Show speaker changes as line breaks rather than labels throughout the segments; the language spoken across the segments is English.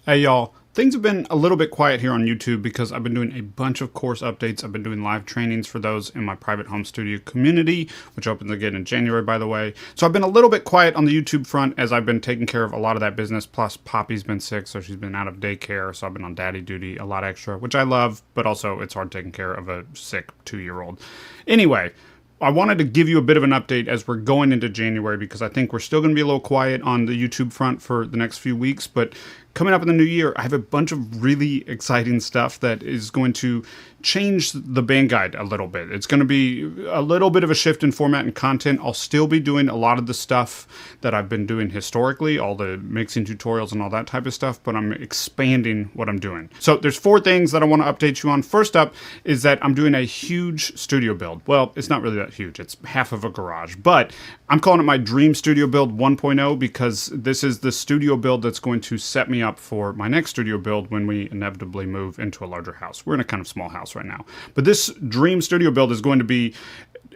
Hey y'all, things have been a little bit quiet here on YouTube because I've been doing a bunch of course updates. I've been doing live trainings for those in my private home studio community, which opens again in January, by the way. So I've been a little bit quiet on the YouTube front as I've been taking care of a lot of that business. Plus, Poppy's been sick, so she's been out of daycare, so I've been on daddy duty a lot extra, which I love, but also it's hard taking care of a sick 2-year-old. Anyway, I wanted to give you a bit of an update as we're going into January because I think we're still going to be a little quiet on the YouTube front for the next few weeks. But coming up in the new year, I have a bunch of really exciting stuff that is going to change the band guide a little bit. It's going to be a little bit of a shift in format and content. I'll still be doing a lot of the stuff that I've been doing historically, all the mixing tutorials and all that type of stuff, but I'm expanding what I'm doing. So there's 4 things that I want to update you on. First up is that I'm doing a huge studio build. Well, it's not really that huge. It's half of a garage, but I'm calling it my Dream Studio Build 1.0 because this is the studio build that's going to set me up for my next studio build when we inevitably move into a larger house. We're in a kind of small house right now, but this Dream Studio Build is going to be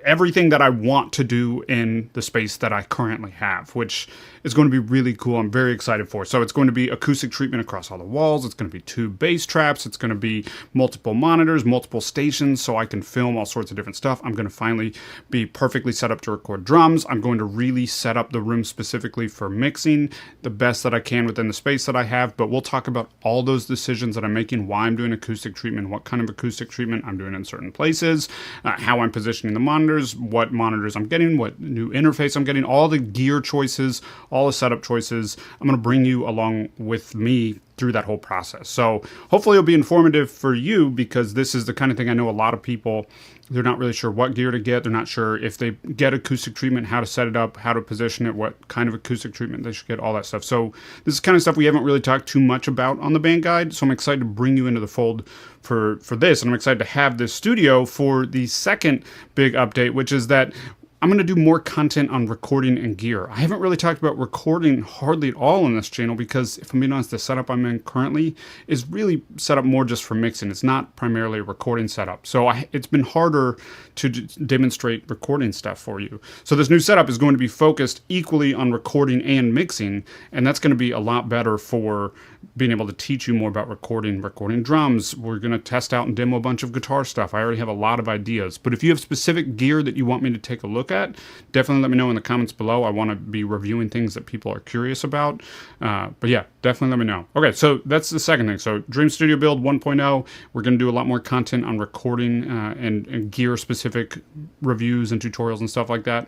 everything that I want to do in the space that I currently have, which is going to be really cool. I'm very excited for. So it's going to be acoustic treatment across all the walls. It's going to be 2 bass traps. It's going to be multiple monitors, multiple stations, so I can film all sorts of different stuff. I'm going to finally be perfectly set up to record drums. I'm going to really set up the room specifically for mixing the best that I can within the space that I have. But we'll talk about all those decisions that I'm making, why I'm doing acoustic treatment, what kind of acoustic treatment I'm doing in certain places, how I'm positioning the monitors, what monitors I'm getting, what new interface I'm getting, all the gear choices, all the setup choices. I'm going to bring you along with me through that whole process. So hopefully it'll be informative for you because this is the kind of thing I know a lot of people, they're not really sure what gear to get. They're not sure if they get acoustic treatment, how to set it up, how to position it, what kind of acoustic treatment they should get, all that stuff. So this is kind of stuff we haven't really talked too much about on the band guide. So I'm excited to bring you into the fold for this. And I'm excited to have this studio for the second big update, which is that I'm going to do more content on recording and gear. I haven't really talked about recording hardly at all on this channel because, if I'm being honest, the setup I'm in currently is really set up more just for mixing. It's not primarily a recording setup. So it's been harder to demonstrate recording stuff for you. So this new setup is going to be focused equally on recording and mixing, and that's going to be a lot better for being able to teach you more about recording drums. We're going to test out and demo a bunch of guitar stuff. I already have a lot of ideas. But if you have specific gear that you want me to take a look at, definitely let me know in the comments below. I want to be reviewing things that people are curious about. But yeah, definitely let me know. Okay, so that's the second thing. So Dream Studio Build 1.0, we're going to do a lot more content on recording and gear-specific reviews and tutorials and stuff like that.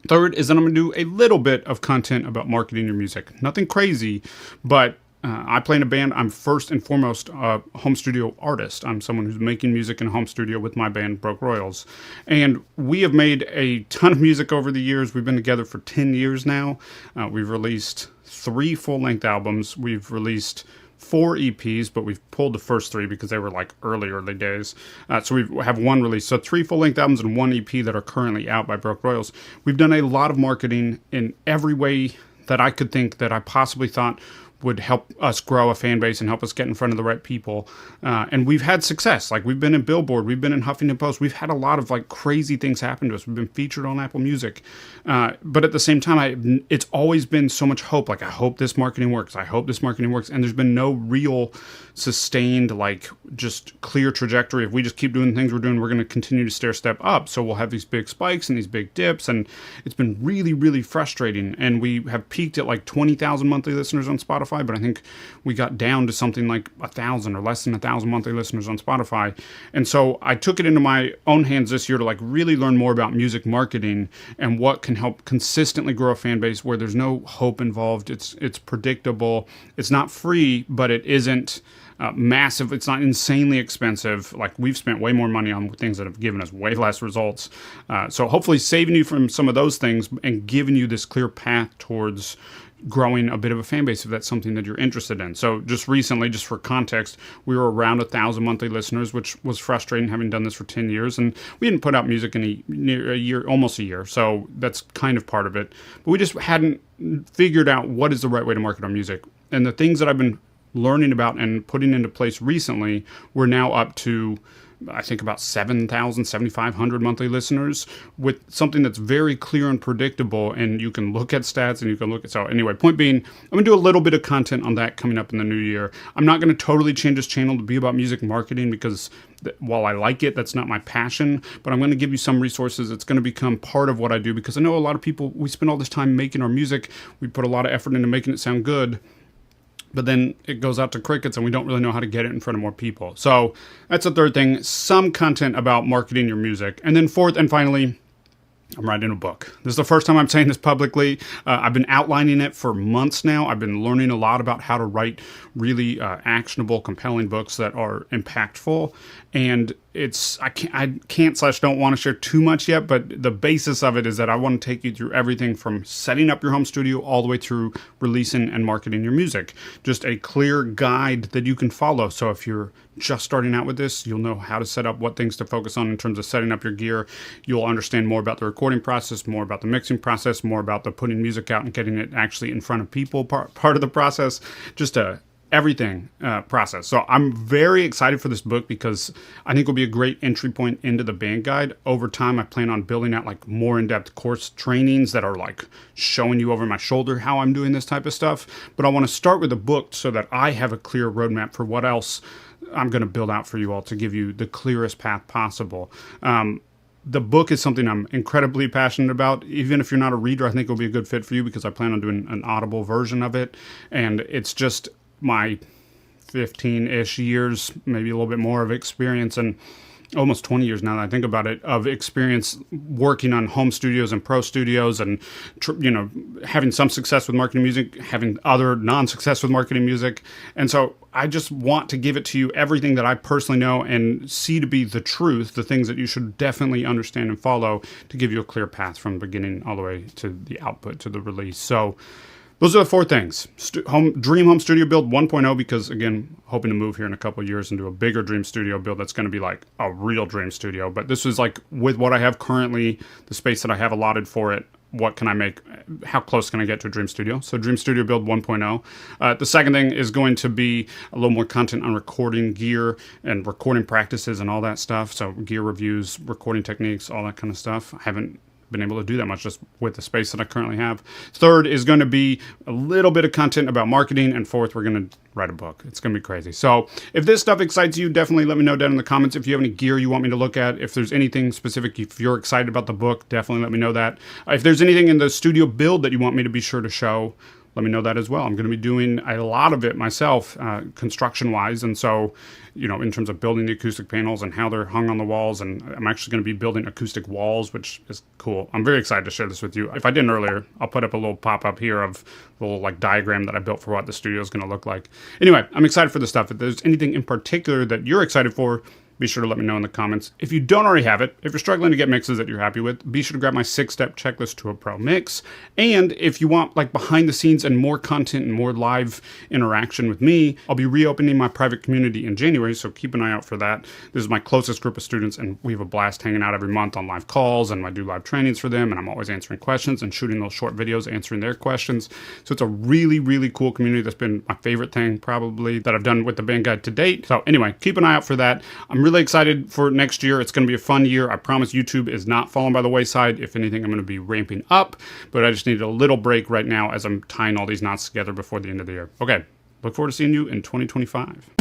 Third is that I'm going to do a little bit of content about marketing your music. Nothing crazy, but I play in a band. I'm first and foremost a home studio artist. I'm someone who's making music in a home studio with my band, Broke Royals. And we have made a ton of music over the years. We've been together for 10 years now. We've released 3 full-length albums. We've released 4 EPs, but we've pulled the first 3 because they were like early days. So we have 1 release. So 3 full-length albums and 1 EP that are currently out by Broke Royals. We've done a lot of marketing in every way that I could think that I possibly thought would help us grow a fan base and help us get in front of the right people. And we've had success. Like, we've been in Billboard, we've been in Huffington Post, we've had a lot of like crazy things happen to us. We've been featured on Apple Music. But at the same time, it's always been so much hope. Like, I hope this marketing works. I hope this marketing works. And there's been no real sustained, like, just clear trajectory. If we just keep doing the things we're doing, we're going to continue to stair step up. So we'll have these big spikes and these big dips. And it's been really, really frustrating. And we have peaked at like 20,000 monthly listeners on Spotify. But I think we got down to something like 1,000 or less than 1,000 monthly listeners on Spotify. And so I took it into my own hands this year to like really learn more about music marketing and what can help consistently grow a fan base where there's no hope involved. It's predictable. It's not free, but it isn't massive. It's not insanely expensive. Like, we've spent way more money on things that have given us way less results. So hopefully saving you from some of those things and giving you this clear path towards growing a bit of a fan base if that's something that you're interested in. So just recently, just for context, we were around 1,000 monthly listeners, which was frustrating having done this for 10 years. And we hadn't put out music in a year, almost a year. So that's kind of part of it. But we just hadn't figured out what is the right way to market our music. And the things that I've been learning about and putting into place recently, we're now up to, I think, about 7,000, 7,500 monthly listeners with something that's very clear and predictable. And you can look at stats and you can look at, so anyway, point being, I'm going to do a little bit of content on that coming up in the new year. I'm not going to totally change this channel to be about music marketing because while I like it, that's not my passion, but I'm going to give you some resources. It's going to become part of what I do because I know a lot of people, we spend all this time making our music. We put a lot of effort into making it sound good, but then it goes out to crickets and we don't really know how to get it in front of more people. So that's the third thing, some content about marketing your music. And then fourth and finally, I'm writing a book. This is the first time I'm saying this publicly. I've been outlining it for months now. I've been learning a lot about how to write really actionable, compelling books that are impactful. And I can't / don't want to share too much yet, but the basis of it is that I want to take you through everything from setting up your home studio all the way through releasing and marketing your music. Just a clear guide that you can follow. So if you're just starting out with this, you'll know how to set up, what things to focus on in terms of setting up your gear. You'll understand more about the recording process, more about the mixing process, more about the putting music out and getting it actually in front of people part of the process. Just everything process. So I'm very excited for this book because I think it'll be a great entry point into the band guide. Over time, I plan on building out like more in-depth course trainings that are like showing you over my shoulder how I'm doing this type of stuff. But I want to start with a book so that I have a clear roadmap for what else I'm going to build out for you all to give you the clearest path possible. The book is something I'm incredibly passionate about. Even if you're not a reader, I think it'll be a good fit for you because I plan on doing an Audible version of it. And it's just my 15-ish years, maybe a little bit more of experience, and almost 20 years now that I think about it, of experience working on home studios and pro studios and, having some success with marketing music, having other non-success with marketing music. And so I just want to give it to you, everything that I personally know and see to be the truth, the things that you should definitely understand and follow to give you a clear path from the beginning all the way to the output, to the release. So those are the four things. Dream Home Studio Build 1.0, because again, hoping to move here in a couple of years and do a bigger dream studio build that's going to be like a real dream studio. But this is like with what I have currently, the space that I have allotted for it, what can I make? How close can I get to a dream studio? So Dream Studio Build 1.0. The second thing is going to be a little more content on recording gear and recording practices and all that stuff. So gear reviews, recording techniques, all that kind of stuff. I haven't been able to do that much just with the space that I currently have. Third is going to be a little bit of content about marketing. And fourth, we're going to write a book. It's going to be crazy. So if this stuff excites you, definitely let me know down in the comments. If you have any gear you want me to look at, if there's anything specific, if you're excited about the book, definitely let me know that. If there's anything in the studio build that you want me to be sure to show, let me know that as well. I'm going to be doing a lot of it myself, construction-wise. And so, in terms of building the acoustic panels and how they're hung on the walls, and I'm actually going to be building acoustic walls, which is cool. I'm very excited to share this with you. If I didn't earlier, I'll put up a little pop-up here of a little like diagram that I built for what the studio is going to look like. Anyway, I'm excited for this stuff. If there's anything in particular that you're excited for, be sure to let me know in the comments. If you don't already have it, if you're struggling to get mixes that you're happy with, be sure to grab my 6-step checklist to a pro mix. And if you want like behind the scenes and more content and more live interaction with me, I'll be reopening my private community in January, so keep an eye out for that. This is my closest group of students, and we have a blast hanging out every month on live calls, and I do live trainings for them, and I'm always answering questions and shooting those short videos answering their questions. So it's a really, really cool community that's been my favorite thing probably that I've done with the band guide to date. So anyway, keep an eye out for that. I'm really excited for next year. It's going to be a fun year. I promise YouTube is not falling by the wayside. If anything, I'm going to be ramping up, but I just need a little break right now as I'm tying all these knots together before the end of the year. Okay, look forward to seeing you in 2025.